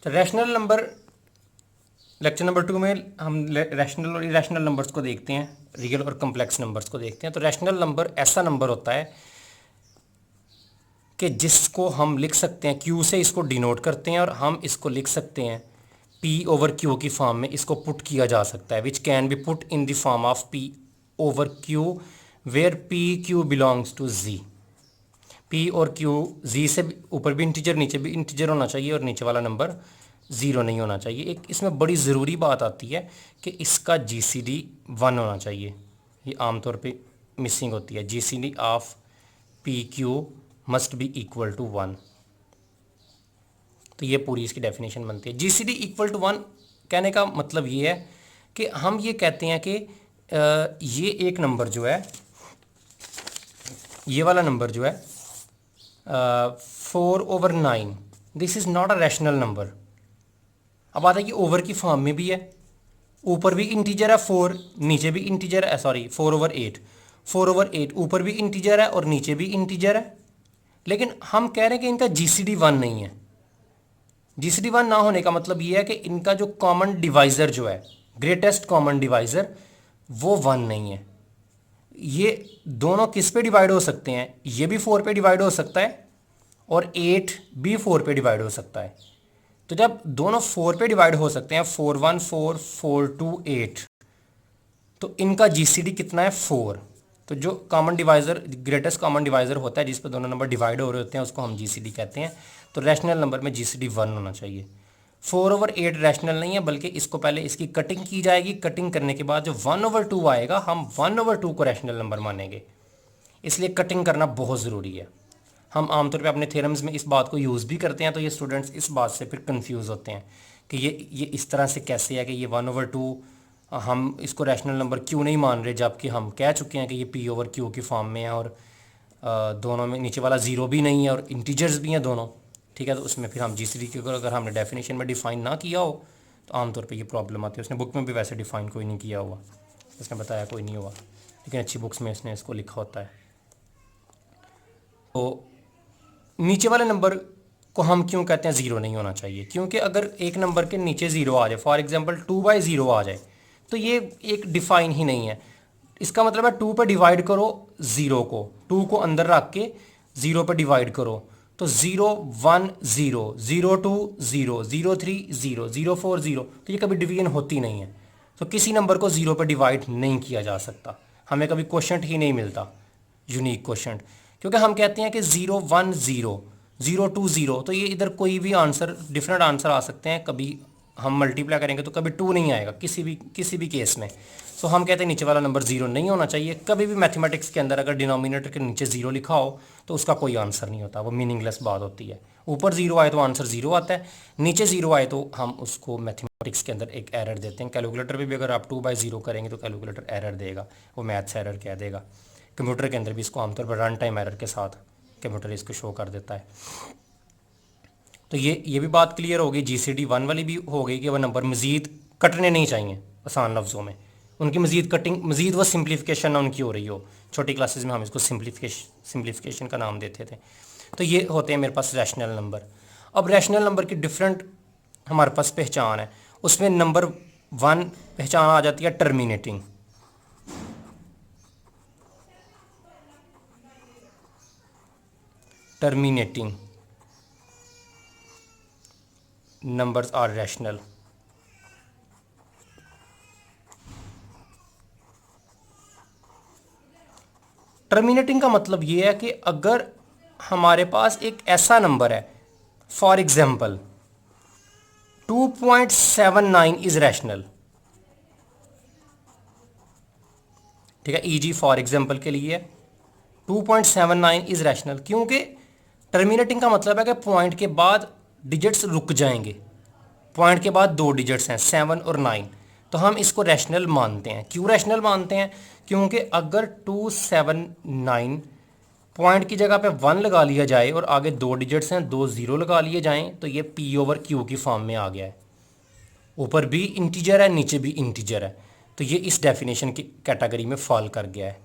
तो rational number lecture number 2 में हम रैशनल और इरेशनल नंबर्स को देखते हैं, रियल और कम्प्लेक्स नंबर्स को देखते हैं। तो रैशनल नंबर ऐसा नंबर होता है कि जिसको हम लिख सकते हैं, क्यू से इसको डिनोट करते हैं और हम इसको लिख सकते हैं पी ओवर क्यू की फॉर्म में, इसको पुट किया जा सकता है, which can be put in the form of P over Q where P Q belongs to G. P और क्यू जी से ऊपर भी इंटीजर नीचे भी इंटीजर होना चाहिए और नीचे वाला नंबर ज़ीरो नहीं होना चाहिए। एक इसमें बड़ी ज़रूरी बात आती है कि इसका जीसीडी 1 होना चाहिए। ये आमतौर पे मिसिंग होती है। GCD of P Q must be equal to 1। तो ये पूरी इसकी डेफिनेशन बनती है। जीसीडी इक्वल टू 1 कहने का मतलब ये है कि हम ये कहते हैं कि ये एक नंबर जो है, ये वाला नंबर जो है 4/9, this is not a rational number. अब आता है कि ओवर की फॉर्म में भी है, ऊपर भी इंटीजर है 4, नीचे भी इंटीजर है, सॉरी 4/8, 4/8 ऊपर भी इंटीजर है और नीचे भी इंटीजर है। लेकिन हम कह रहे हैं कि इनका जीसीडी 1 नहीं है। जीसीडी 1 ना होने का मतलब ये है कि इनका जो कॉमन डिवाइज़र जो है, ग्रेटेस्ट कॉमन डिवाइज़र, वो 1 नहीं है। ये दोनों किस पे डिवाइड हो सकते हैं? ये भी 4 पे डिवाइड हो सकता है और 8 भी 4 पे डिवाइड हो सकता है। तो जब दोनों 4 पे डिवाइड हो सकते हैं, 4 1 4 4 2 8, तो इनका जीसीडी कितना है? 4। तो जो common divisor, greatest common divisor होता है जिस पर दोनों नंबर डिवाइड हो रहे होते हैं, उसको हम जीसीडी कहते हैं। तो रैशनल नंबर में जीसीडी 1 होना चाहिए। 4/8 रैशनल नहीं है, बल्कि इसको पहले इसकी कटिंग की जाएगी। कटिंग करने के बाद जो 1/2 आएगा, हम 1/2 को रैशनल नंबर मानेंगे। इसलिए कटिंग करना बहुत ज़रूरी है। हम आमतौर पे अपने थ्योरम्स में इस बात को यूज़ भी करते हैं, तो ये स्टूडेंट्स इस बात से फिर कंफ्यूज होते हैं कि ये इस तरह से कैसे है कि ये 1/2 हम इसको रैशनल नंबर क्यों नहीं मान रहे, जबकि हम कह चुके हैं कि ये पी ओवर क्यू की फॉर्म में है और दोनों में नीचे वाला ज़ीरो भी नहीं है और इंटीजर्स भी हैं दोनों। ठीक है, तो उसमें फिर हम जीसीडी की अगर हमने डेफिनेशन में डिफ़ाइन ना किया हो तो आमतौर पे ये प्रॉब्लम आती है। उसने बुक में भी वैसे डिफ़ाइन कोई नहीं किया हुआ, उसने बताया कोई नहीं हुआ, लेकिन अच्छी बुक्स में इसने इसको लिखा होता है। तो नीचे वाले नंबर को हम क्यों कहते हैं ज़ीरो नहीं होना चाहिए? क्योंकि अगर एक नंबर के नीचे ज़ीरो आ जाए, फॉर एग्जांपल 2/0 आ जाए, तो ये एक डिफ़ाइन ही नहीं है। इसका मतलब है 2 पर डिवाइड करो ज़ीरो को, 2 को अंदर रख के 0 पर डिवाइड करो, तो 0 1 0 0 2 0 0 3 0 0 4 0, तो ये कभी डिवीजन होती नहीं है। तो किसी नंबर को 0 पर डिवाइड नहीं किया जा सकता, हमें कभी क्वोशंट ही नहीं मिलता, यूनिक क्वोशंट। क्योंकि हम कहते हैं कि 0 1 0 0 2 0, तो ये इधर कोई भी आंसर, डिफरेंट आंसर आ सकते हैं। कभी हम मल्टीप्लाई करेंगे तो कभी 2 नहीं आएगा किसी भी केस में। सो हम कहते हैं नीचे वाला नंबर 0 नहीं होना चाहिए। कभी भी मैथमेटिक्स के अंदर अगर डिनोमिनेटर के नीचे 0 लिखा हो तो उसका कोई आंसर नहीं होता, वो मीनिंगलेस बात होती है। ऊपर 0 आए तो आंसर 0 आता है, नीचे 0 आए तो हम उसको मैथमेटिक्स के अंदर एक एरर देते हैं। कैलकुलेटर में भी अगर आप 2/0 करेंगे तो कैलकुलेटर एरर देगा, वो मैथ्स एरर कह देगा। कंप्यूटर के अंदर भी इसको आमतौर पर रन टाइम एरर के साथ कंप्यूटर इसको शो कर देता है। तो ये भी बात क्लियर हो गई। जीसीडी 1 वाली भी हो गई कि वह नंबर मज़ीद कटने नहीं चाहिए, आसान लफ्ज़ों में उनकी मज़ीद कटिंग, मज़ीद वो सिंप्लीफिकेशन ना उनकी हो रही हो। छोटी क्लासेस में हम इसको सिंप्लीफिकेशन का नाम देते थे। तो ये होते हैं मेरे पास रैशनल नंबर। अब रैशनल नंबर की डिफरेंट हमारे पास पहचान है। उसमें नंबर 1 पहचान आ जाती है terminating. Terminating numbers are rational। Terminating का मतलब ये है कि अगर हमारे पास एक ऐसा नंबर है, फॉर एग्जाम्पल 2.79 इज रैशनल, ठीक है, ईजी फॉर एग्जाम्पल के लिए 2.79 इज रैशनल। क्योंकि टर्मिनेटिंग का मतलब है कि पॉइंट के बाद डिजिट्स रुक जाएंगे। पॉइंट के बाद 2 डिजिट्स हैं 7 और 9, तो हम इसको रैशनल मानते हैं। क्यों रैशनल मानते हैं? क्योंकि अगर 279 पॉइंट की जगह पे 1 लगा लिया जाए और आगे 2 डिजिट्स हैं, 2 0 लगा लिए जाएं, तो ये पी ओवर क्यू की फॉर्म में आ गया है। ऊपर भी इंटीजर है, नीचे भी इंटीजर है, तो ये इस डेफिनेशन की कैटेगरी में फॉल कर गया है।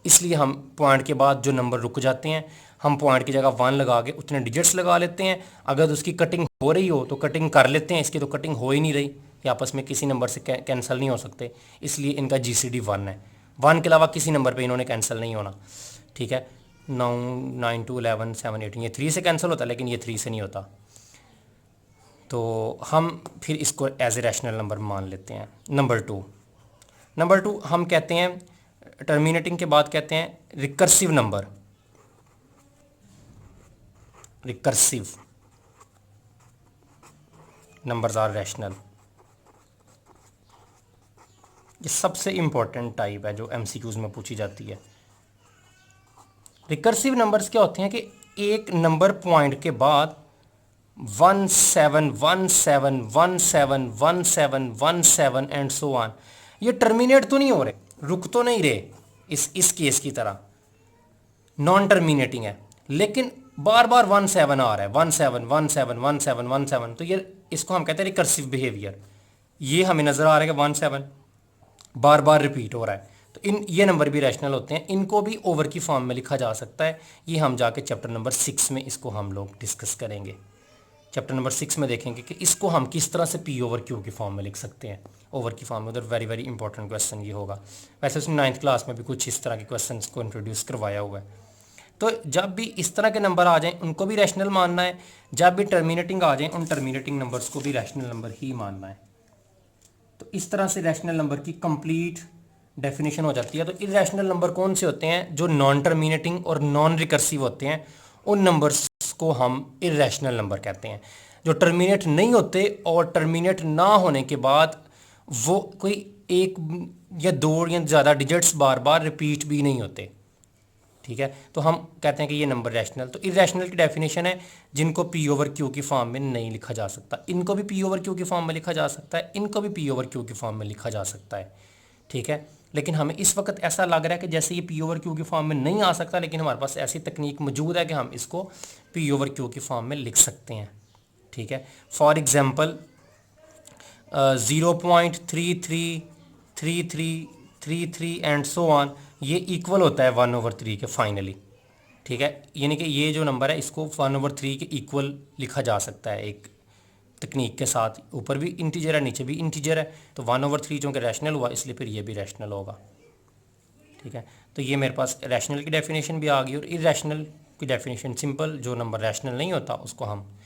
इसलिए हम पॉइंट के बाद जो नंबर रुक जाते हैं हम पॉइंट की जगह 1 लगा के उतने डिजिट्स लगा लेते हैं। अगर उसकी कटिंग हो रही हो तो कटिंग कर लेते हैं, इसकी तो कटिंग हो ही नहीं रही, ये आपस में किसी नंबर से कैंसिल नहीं हो सकते, इसलिए इनका GCD 1 है। 1 के अलावा किसी नंबर पे इन्होंने कैंसिल नहीं होना। ठीक है, 9 9 2 11 7 8 ये 3 से कैंसिल होता है, लेकिन ये 3 से नहीं होता, तो हम फिर इसको एज ए रैशनल नंबर मान लेते हैं। नंबर टू हम कहते हैं टर्मिनेटिंग के बाद कहते हैं recursive number. Recursive numbers are rational. ये सबसे इंपॉर्टेंट टाइप है जो MCQs में पूछी जाती है। रिकर्सिव नंबर्स क्या होते हैं कि एक नंबर पॉइंट के बाद 1 7 1 7 1 7 1 7 1 7 एंड सो ऑन, ये टर्मिनेट तो नहीं हो रहे, रुक तो नहीं रहे इस केस की तरह, नॉन टर्मिनेटिंग है, लेकिन बार बार 1 7 आ रहा है, 1 7 1 7 1 7 1 7, तो ये इसको हम कहते हैं रिकर्सिव बिहेवियर। ये हमें नज़र आ रहा है कि 1 7 बार बार रिपीट हो रहा है, तो ये नंबर भी रैशनल होते हैं, इनको भी ओवर की फॉर्म में लिखा जा सकता है। ये हम जाके चैप्टर नंबर 6 में इसको हम लोग डिस्कस करेंगे। चैप्टर नंबर 6 में देखेंगे कि इसको हम किस तरह से P/Q की फॉर्म में लिख सकते हैं, ओवर की फॉर्म में। उधर वेरी वेरी इंपॉर्टेंट क्वेश्चन ये होगा। वैसे उसने 9th क्लास में भी कुछ इस तरह के क्वेश्चन को इंट्रोड्यूस करवाया हुआ है। तो जब भी इस तरह के नंबर आ जाएं उनको भी रैशनल मानना है, जब भी टर्मिनेटिंग आ जाएं उन टर्मिनेटिंग नंबर्स को भी रैशनल नंबर ही मानना है। तो इस तरह से रैशनल नंबर की कंप्लीट डेफिनेशन हो जाती है। तो इरैशनल नंबर कौन से होते हैं? जो नॉन टर्मिनेटिंग और नॉन रिकर्सिव होते हैं, उन नंबर्स को हम इरैशनल नंबर कहते हैं। जो टर्मिनेट नहीं होते और टर्मिनेट ना होने के बाद वो कोई एक या दो या ज़्यादा डिजिट्स बार बार रिपीट भी नहीं होते, ठीक है, तो हम कहते हैं कि ये नंबर रैशनल। तो इरैशनल की डेफिनेशन है जिनको P/Q की फॉर्म में नहीं लिखा जा सकता, इनको भी P/Q की फॉर्म में लिखा जा सकता है, इनको भी P/Q की फॉर्म में लिखा जा सकता है, ठीक है। लेकिन हमें इस वक्त ऐसा लग रहा है कि जैसे ये P/Q की फॉर्म में नहीं आ सकता, लेकिन हमारे पास ऐसी तकनीक मौजूद है कि हम इसको P/Q की फॉर्म में लिख सकते हैं, ठीक है। For example 0.333333 and so on, ये इक्वल होता है 1/3 के फाइनली, ठीक है। यानी कि ये जो नंबर है इसको 1/3 के इक्वल लिखा जा सकता है एक तकनीक के साथ। ऊपर भी इंटीजर है, नीचे भी इंटीजर है, तो 1/3 चूँकि रैशनल हुआ इसलिए फिर ये भी रैशनल होगा, ठीक है। तो ये मेरे पास रैशनल की डेफिनेशन भी आ गई। और इरैशनल की डेफिनेशन सिंपल, जो नंबर रैशनल नहीं होता उसको हम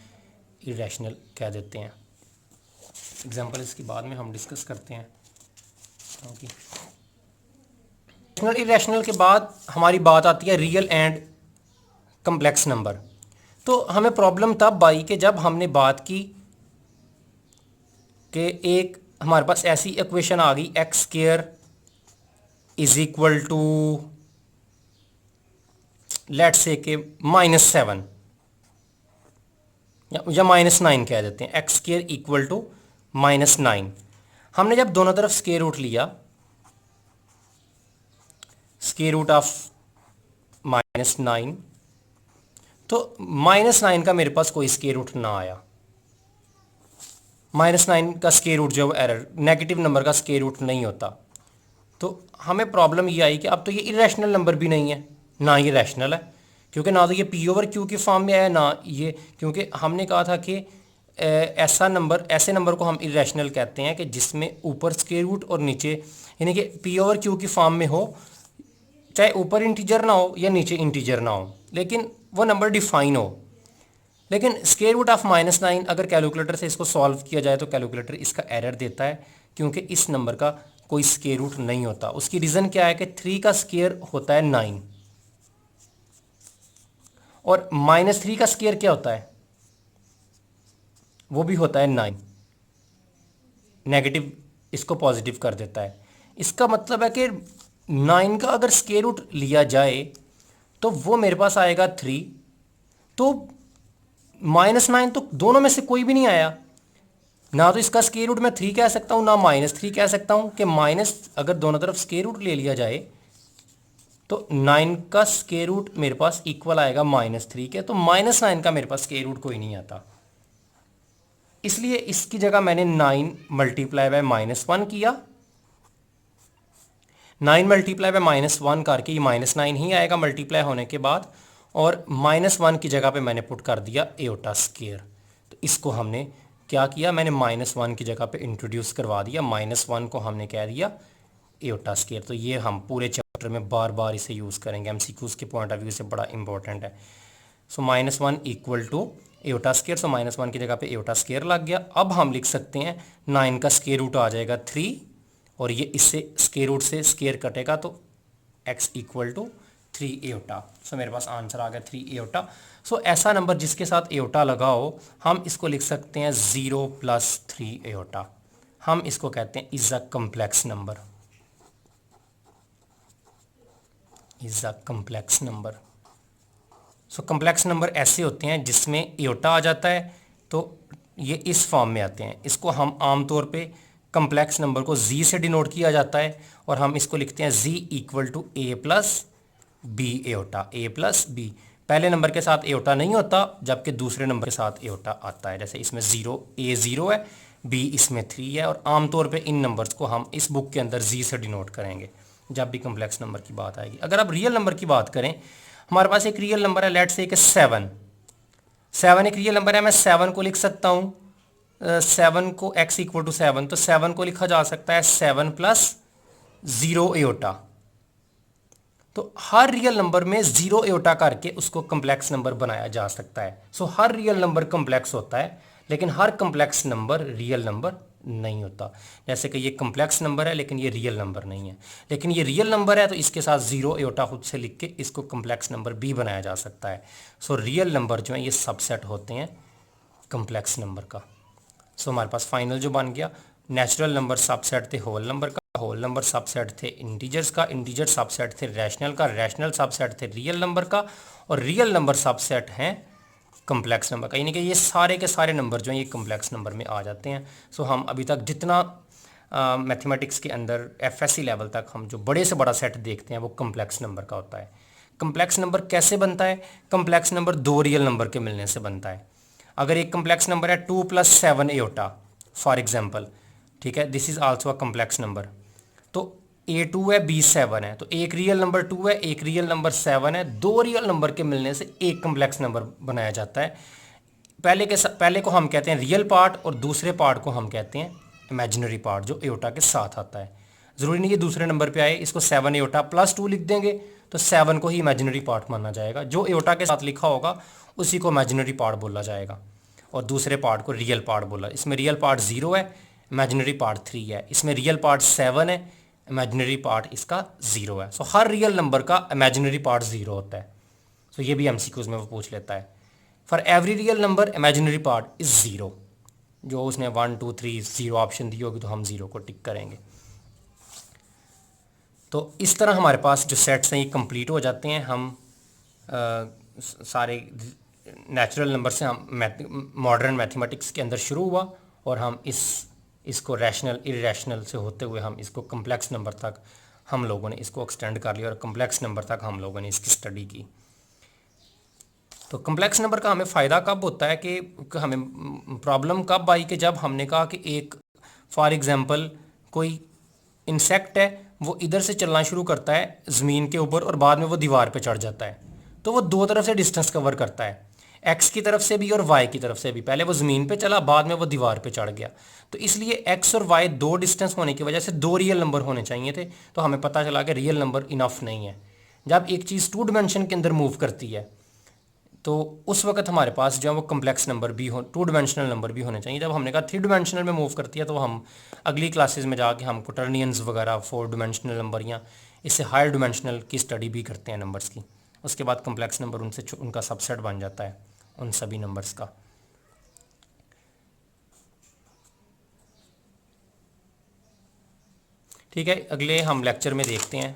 इरैशनल कह देते हैं। एग्जाम्पल इसके बाद में हम डिस्कस करते हैं। ओके, रैशनल इरैशनल के बाद हमारी बात आती है रियल एंड कम्प्लेक्स नंबर। तो हमें प्रॉब्लम तब आई कि जब हमने बात की कि एक हमारे पास ऐसी इक्वेशन आ गई x² is equal to let's say के -7 या -9 कह देते हैं, x² इक्वल टू -9। हमने जब दोनों तरफ स्क्वायर रूट लिया, स्क्वायर रूट ऑफ -9, तो -9 का मेरे पास कोई स्क्वायर रूट ना आया। -9 का स्क्वायर रूट जो एरर, नेगेटिव नंबर का स्क्वायर रूट नहीं होता। तो हमें प्रॉब्लम ये आई कि अब तो ये इरैशनल नंबर भी नहीं है, ना ये रैशनल है, क्योंकि ना तो ये P/Q की फॉर्म में है, ना ये, क्योंकि हमने कहा था कि ऐसा नंबर, ऐसे नंबर को हम इरैशनल कहते हैं कि जिसमें ऊपर स्क्वायर रूट और नीचे, यानी कि P/Q की फॉर्म में हो, चाहे ऊपर इंटीजर ना हो या नीचे इंटीजर ना हो, लेकिन वो नंबर डिफाइन हो। लेकिन स्क्वायर रूट ऑफ -9 अगर कैलकुलेटर से इसको सॉल्व किया जाए तो कैलकुलेटर इसका एरर देता है, क्योंकि इस नंबर का कोई स्क्वायर रूट नहीं होता। उसकी रीज़न क्या है कि 3 का स्क्वायर होता है 9 और -3 का स्क्वायर क्या होता है, वो भी होता है 9। नेगेटिव इसको पॉजिटिव कर देता है। इसका मतलब है कि 9 का अगर स्क्वायर रूट लिया जाए तो वो मेरे पास आएगा 3, तो -9 तो दोनों में से कोई भी नहीं आया, ना तो इसका स्क्वायर रूट मैं 3 कह सकता हूँ, ना -3 कह सकता हूँ। कि माइनस अगर दोनों तरफ स्क्वायर रूट ले लिया जाए तो 9 का स्क्वायर रूट मेरे पास इक्वल आएगा -3 के, तो -9 का मेरे पास स्क्वायर रूट कोई नहीं आता। इसलिए इसकी जगह मैंने 9 मल्टीप्लाई बाय -1 किया, 9 मल्टीप्लाई बाय -1 करके ये -9 ही आएगा मल्टीप्लाई होने के बाद, और -1 की जगह पे मैंने पुट कर दिया एओटा स्केयर। तो इसको हमने क्या किया, मैंने -1 की जगह पे इंट्रोड्यूस करवा दिया, -1 को हमने कह दिया एओटा स्केयर। तो ये हम पूरे चैप्टर में बार बार इसे यूज़ करेंगे, एमसीक्यूज के पॉइंट ऑफ व्यू से बड़ा इंपॉर्टेंट है। सो -1 इक्वल टू एओटा स्केयर, सो -1 की जगह पे एओटा स्केयर लग गया। अब हम लिख सकते हैं 9 का स्केयर रूट आ जाएगा 3, और ये इससे स्केयर रूट से स्केयर कटेगा तो x इक्वल टू 3 एओटा। सो मेरे पास आंसर आ गया 3 एओटा। सो ऐसा नंबर जिसके साथ एओटा लगा हो, हम इसको लिख सकते हैं 0 + 3 एओटा। हम इसको कहते हैं is a complex number, is a complex number. So complex number ऐसे होते हैं जिसमें एओटा आ जाता है, तो ये इस फॉर्म में आते हैं। इसको हम आमतौर पे कम्प्लेक्स नंबर को z से डिनोट किया जाता है, और हम इसको लिखते हैं z equal to a + b iota, a + b। पहले नंबर के साथ एओटा नहीं होता, जबकि दूसरे नंबर के साथ एओटा आता है। जैसे इसमें a 0 है, b इसमें 3 है, और आमतौर पे इन नंबर्स को हम इस बुक के अंदर z से डिनोट करेंगे जब भी कम्प्लेक्स नंबर की बात आएगी। अगर आप रियल नंबर की बात करें, हमारे पास एक रियल नंबर है, लेट्स से 7 एक रियल नंबर है। मैं 7 को लिख सकता हूँ, 7 को x इक्वल टू 7, तो 7 को लिखा जा सकता है 7 + 0 एओटा। तो हर रियल नंबर में 0 एओटा करके उसको कम्प्लेक्स नंबर बनाया जा सकता है। सो हर रियल नंबर कम्प्लेक्स होता है, लेकिन हर कम्प्लेक्स नंबर रियल नंबर नहीं होता। जैसे कि ये कम्प्लेक्स नंबर है लेकिन ये रियल नंबर नहीं है, लेकिन ये रियल नंबर है तो इसके साथ 0 एओटा खुद से लिख के इसको कम्प्लेक्स नंबर भी बनाया जा सकता है। सो रियल नंबर जो है ये सबसेट होते हैं कम्प्लेक्स नंबर का। सो हमारे पास फाइनल जो बन गया, नेचुरल नंबर सबसेट थे होल नंबर का, होल नंबर सबसेट थे इंटीजर्स का, इंटीजर सबसेट थे रैशनल का, रैशनल सबसेट थे रियल नंबर का, और रियल नंबर सबसेट हैं कम्प्लेक्स नंबर का। यानी कि ये सारे के सारे नंबर जो हैं ये कम्प्लेक्स नंबर में आ जाते हैं। सो हम अभी तक जितना मैथमेटिक्स के अंदर एफएससी लेवल तक हम जो बड़े से बड़ा सेट देखते हैं वो कम्प्लेक्स नंबर का होता है। कम्प्लेक्स नंबर कैसे बनता है? कम्प्लेक्स नंबर दो रियल नंबर के मिलने से बनता है। अगर एक कम्प्लेक्स नंबर है 2 + 7 एओटा फॉर एग्जाम्पल, ठीक है, this is also a complex number. तो A2 है, B7 है, तो एक रियल नंबर 2 है, एक रियल नंबर 7 है, दो रियल नंबर के मिलने से एक कम्प्लेक्स नंबर बनाया जाता है। पहले को हम कहते हैं रियल पार्ट, और दूसरे पार्ट को हम कहते हैं इमेजिनरी पार्ट, जो एओटा के साथ आता है। ज़रूरी नहीं कि दूसरे नंबर पे आए, इसको 7 एओटा + 2 लिख देंगे तो 7 को ही इमेजिनरी पार्ट माना जाएगा। जो एओटा के साथ लिखा होगा उसी को इमेजिनरी पार्ट बोला जाएगा, और दूसरे पार्ट को रियल पार्ट बोला। इसमें रियल पार्ट 0 है, इमेजिनरी पार्ट 3 है। इसमें रियल पार्ट 7 है, इमेजिनरी पार्ट इसका 0 है। सो हर रियल नंबर का इमेजिनरी पार्ट 0 होता है। सो ये भी एमसीक्यूज में वो पूछ लेता है। For every real number imaginary part is 0। जो उसने 1 2 3 0 ऑप्शन दी होगी तो हम 0 को टिक करेंगे। तो इस तरह हमारे पास जो सेट्स हैं ये कंप्लीट हो जाते हैं। हम सारे नेचुरल नंबर से हम मॉडर्न मैथमेटिक्स के अंदर शुरू हुआ, और हम इसको रैशनल इरेशनल से होते हुए हम इसको कम्प्लेक्स नंबर तक हम लोगों ने इसको एक्सटेंड कर लिया, और कम्प्लेक्स नंबर तक हम लोगों ने इसकी स्टडी की। तो कम्प्लेक्स नंबर का हमें फ़ायदा कब होता है कि हमें प्रॉब्लम कब आई कि जब हमने कहा कि एक फॉर एग्जांपल कोई इंसेक्ट है, वो इधर से चलना शुरू करता है ज़मीन के ऊपर और बाद में वो दीवार पे चढ़ जाता है। तो वो दो तरफ से डिस्टेंस कवर करता है, एक्स की तरफ से भी और वाई की तरफ से भी। पहले वो ज़मीन पे चला, बाद में वो दीवार पे चढ़ गया। तो इसलिए एक्स और वाई दो डिस्टेंस होने की वजह से दो रियल नंबर होने चाहिए थे। तो हमें पता चला कि रियल नंबर इनफ नहीं है। जब एक चीज़ 2 डिमेंशन के अंदर मूव करती है तो उस वक्त हमारे पास जो है वो कम्प्लेक्स नंबर भी हो, 2 डिमेंशनल नंबर भी होने चाहिए। जब हमने कहा 3 डिमेंशनल में मूव करती है तो हम अगली क्लासेस में जाके हम क्वाटर्नियंस वगैरह 4 डिमेंशनल नंबर या इससे हायर डिमेंशनल की स्टडी भी करते हैं नंबर्स की। उसके बाद कम्प्लेक्स नंबर उनका सबसेट बन जाता है उन सभी नंबर्स का। ठीक है, अगले हम लेक्चर में देखते हैं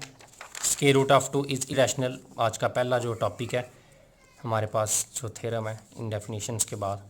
square root of 2 is irrational. आज का पहला जो टॉपिक है हमारे पास जो थ्योरम है इन डेफिनेशंस के बाद।